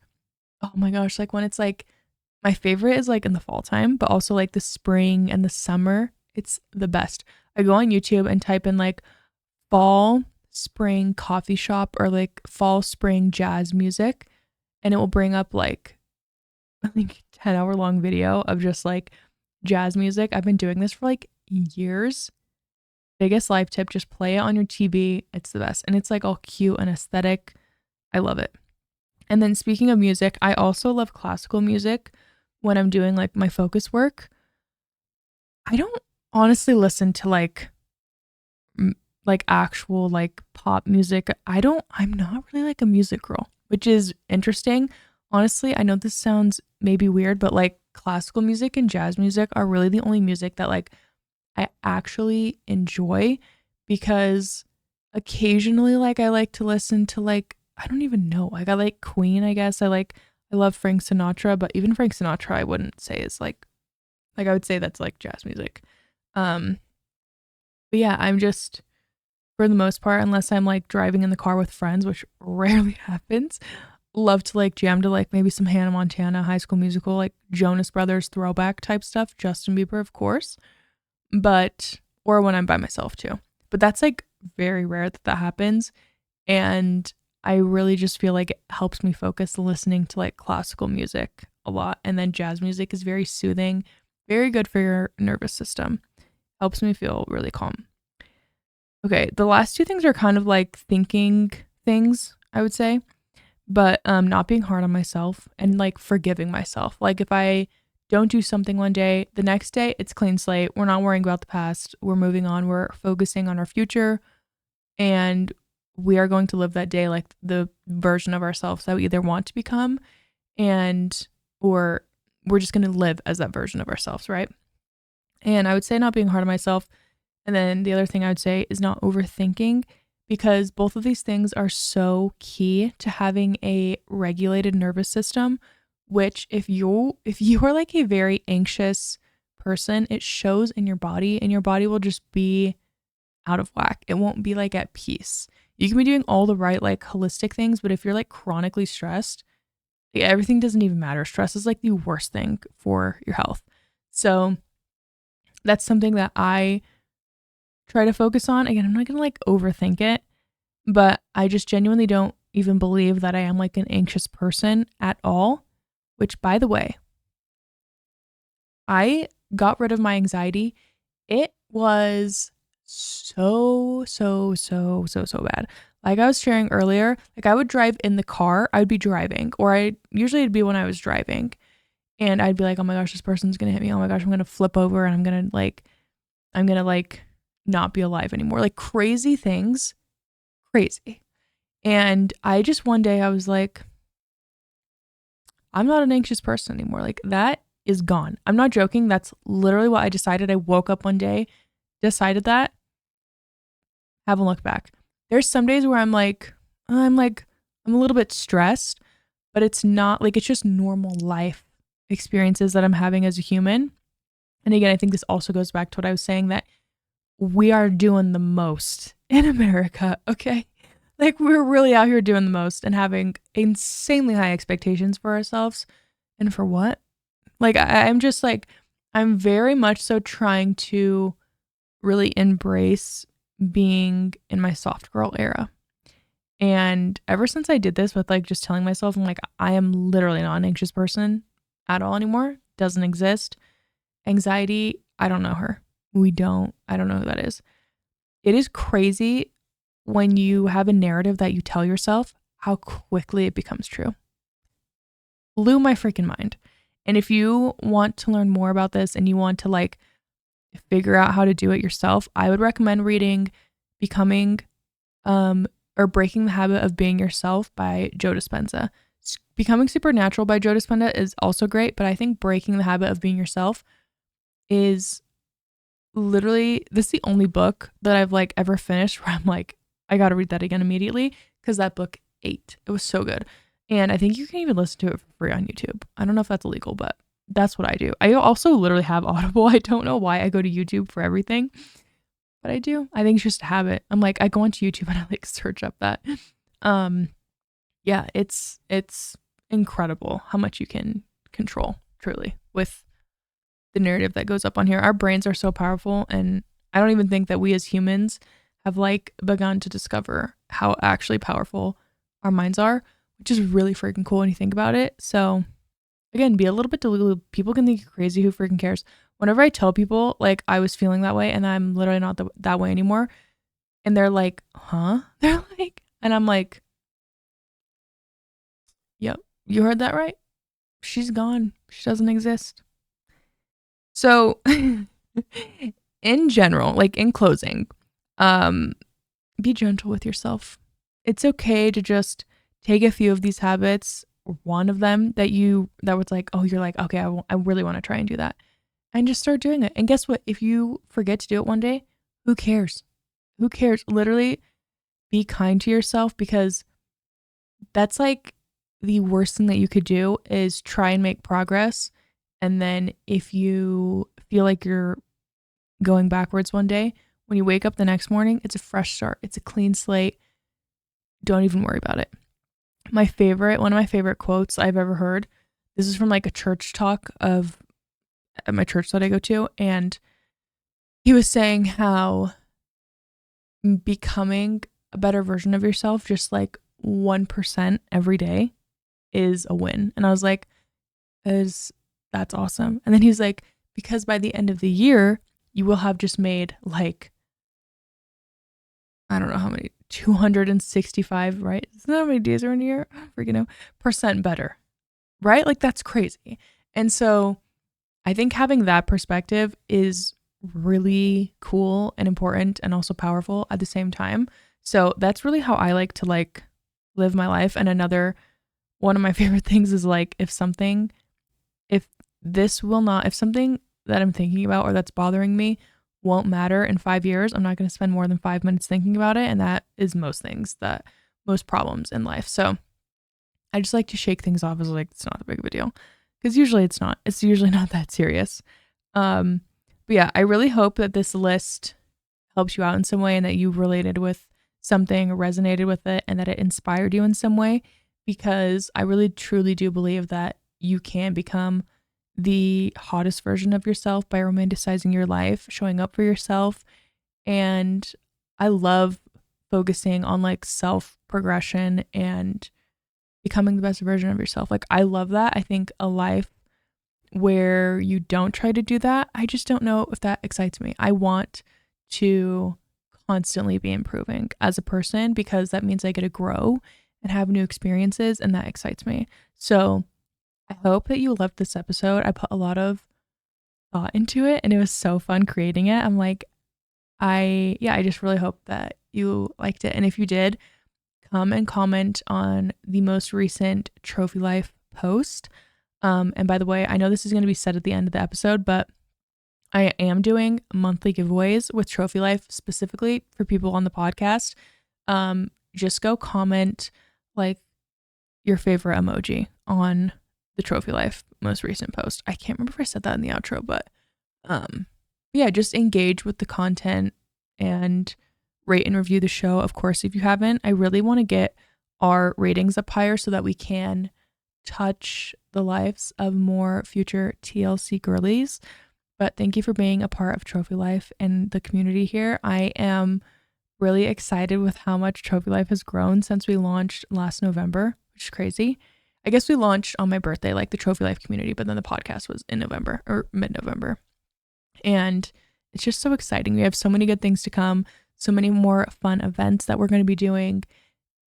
oh my gosh, like when it's like my favorite is like in the fall time, but also like the spring and the summer. It's the best. I go on YouTube and type in like fall spring coffee shop or like fall spring jazz music, and it will bring up like I think 10-hour long video of just like jazz music. I've been doing this for like years. Biggest life tip, just play it on your TV. It's the best. And it's like all cute and aesthetic. I love it. And then speaking of music, I also love classical music when I'm doing like my focus work. I don't honestly listen to like actual like pop music. I'm not really like a music girl, which is interesting. Honestly, I know this sounds maybe weird, but like classical music and jazz music are really the only music that like I actually enjoy, because occasionally like I like to listen to like I don't even know, like I like Queen, I guess. I love Frank Sinatra, but even Frank Sinatra I wouldn't say is like I would say that's like jazz music. Um but yeah, I'm just for the most part, unless I'm like driving in the car with friends, which rarely happens, love to like jam to like maybe some Hannah Montana, High School Musical, like Jonas Brothers throwback type stuff, Justin Bieber of course. But or when I'm by myself too. But that's like very rare that happens, and I really just feel like it helps me focus listening to like classical music a lot, and then jazz music is very soothing, very good for your nervous system. Helps me feel really calm. Okay, the last two things are kind of like thinking things, I would say. but not being hard on myself and like forgiving myself. Like if I don't do something one day, the next day it's clean slate. We're not worrying about the past. We're moving on. We're focusing on our future, and we are going to live that day like the version of ourselves that we either want to become, and or we're just going to live as that version of ourselves, right? And I would say not being hard on myself. And then the other thing I would say is not overthinking, because both of these things are so key to having a regulated nervous system, which if you are like a very anxious person, it shows in your body, and your body will just be out of whack. It won't be like at peace. You can be doing all the right like holistic things, but if you're like chronically stressed, like, everything doesn't even matter. Stress is like the worst thing for your health. So that's something that I try to focus on. Again, I'm not gonna like overthink it, but I just genuinely don't even believe that I am like an anxious person at all. Which, by the way, I got rid of my anxiety. It was so bad. Like I was sharing earlier, like I would drive in the car, I would be driving, or I usually it'd be when I was driving, and I'd be like, oh my gosh, this person's gonna hit me. Oh my gosh, I'm gonna flip over and I'm gonna like not be alive anymore. Like crazy things, crazy. And I just one day I was like, I'm not an anxious person anymore. Like that is gone. I'm not joking. That's literally what I decided. I woke up one day, decided that, haven't looked back. There's some days where I'm a little bit stressed, but it's not like it's just normal life experiences that I'm having as a human. And again, I think this also goes back to what I was saying, that we are doing the most in America, okay? Like we're really out here doing the most and having insanely high expectations for ourselves. And for what? Like I'm just like, I'm very much so trying to really embrace being in my soft girl era. And ever since I did this with like just telling myself, I'm like, I am literally not an anxious person at all anymore. Doesn't exist. Anxiety, I don't know her. I don't know who that is. It is crazy when you have a narrative that you tell yourself, how quickly it becomes true. Blew my freaking mind. And if you want to learn more about this and you want to like figure out how to do it yourself, I would recommend reading Becoming or Breaking the Habit of Being Yourself by Joe Dispenza. Becoming Supernatural by Joe Dispenza is also great, but I think Breaking the Habit of Being Yourself is literally, this is the only book that I've like ever finished where I'm like, I gotta read that again immediately, because that book ate. It was so good. And I think you can even listen to it for free on YouTube. I don't know if that's illegal, but that's what I do. I also literally have Audible. I don't know why I go to YouTube for everything, but I do. I think it's just a habit. I'm like, I go onto YouTube and I like search up that. Yeah, it's incredible how much you can control truly with the narrative that goes up on here. Our brains are so powerful, and I don't even think that we as humans have like begun to discover how actually powerful our minds are, which is really freaking cool when you think about it. So again, be a little bit delulu. People can think you're crazy. Who freaking cares? Whenever I tell people like I was feeling that way and I'm literally not that way anymore, and they're like, huh? They're like, and I'm like, yep, you heard that right. She's gone. She doesn't exist. So in general, like in closing, be gentle with yourself. It's okay to just take a few of these habits, or one of them that was like, oh, you're like, okay, I really want to try and do that, and just start doing it. And guess what? If you forget to do it one day, who cares? Who cares? Literally be kind to yourself, because that's like the worst thing that you could do is try and make progress. And then if you feel like you're going backwards one day, when you wake up the next morning, it's a fresh start. It's a clean slate. Don't even worry about it. One of my favorite quotes I've ever heard, this is from like a church talk at my church that I go to. And he was saying how becoming a better version of yourself, just like 1% every day, is a win. And I was like, that's awesome. And then he's like, because by the end of the year, you will have just made like, I don't know how many, 265, right? Isn't that how many days are in a year? I don't freaking know. Percent better, right? Like that's crazy. And so I think having that perspective is really cool and important and also powerful at the same time. So that's really how I like to like live my life. And another one of my favorite things is like if something that I'm thinking about or that's bothering me won't matter in 5 years, I'm not going to spend more than 5 minutes thinking about it. And that is most problems in life. So I just like to shake things off as like, it's not that big of a deal. Because usually it's not. It's usually not that serious. But yeah, I really hope that this list helps you out in some way and that you related with something or resonated with it and that it inspired you in some way, because I really truly do believe that you can become the hottest version of yourself by romanticizing your life, showing up for yourself. And I love focusing on like self progression and becoming the best version of yourself. Like I love that. I think a life where you don't try to do that, I just don't know if that excites me. I want to constantly be improving as a person because that means I get to grow and have new experiences, and that excites me. So I hope that you loved this episode. I put a lot of thought into it and it was so fun creating it. I'm like, I just really hope that you liked it. And if you did, come and comment on the most recent Trophy Life post. And by the way, I know this is going to be said at the end of the episode, but I am doing monthly giveaways with Trophy Life specifically for people on the podcast. Just go comment like your favorite emoji on the Trophy Life most recent post. I can't remember if I said that in the outro, but yeah, just engage with the content and rate and review the show. Of course, if you haven't, I really want to get our ratings up higher so that we can touch the lives of more future TLC girlies. But thank you for being a part of Trophy Life and the community here. I am really excited with how much Trophy Life has grown since we launched last November, which is crazy. I guess we launched on my birthday, like the Trophy Life community, but then the podcast was in November or mid-November. And it's just so exciting. We have so many good things to come, so many more fun events that we're going to be doing.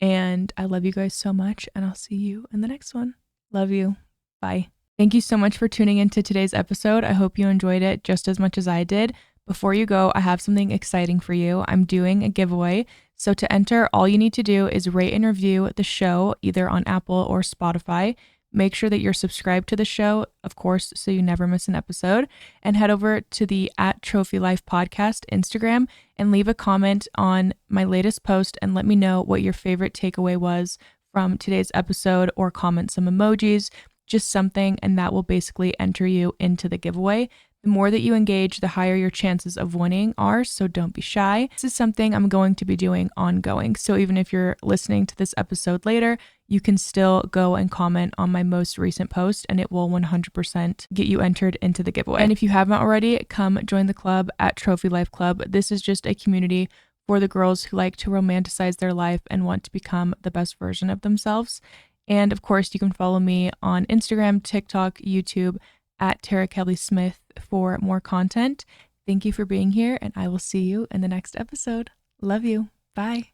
And I love you guys so much, and I'll see you in the next one. Love you. Bye. Thank you so much for tuning into today's episode. I hope you enjoyed it just as much as I did. Before you go, I have something exciting for you. I'm doing a giveaway. So to enter, all you need to do is rate and review the show either on Apple or Spotify. Make sure that you're subscribed to the show, of course, so you never miss an episode. And head over to the @TrophyLife podcast Instagram and leave a comment on my latest post and let me know what your favorite takeaway was from today's episode, or comment some emojis, just something, and that will basically enter you into the giveaway. The more that you engage, the higher your chances of winning are, so don't be shy. This is something I'm going to be doing ongoing. So even if you're listening to this episode later, you can still go and comment on my most recent post and it will 100% get you entered into the giveaway. And if you haven't already, come join the club at Trophy Life Club. This is just a community for the girls who like to romanticize their life and want to become the best version of themselves. And of course, you can follow me on Instagram, TikTok, YouTube at Tara Kelly Smith for more content. Thank you for being here, and I will see you in the next episode. Love you. Bye.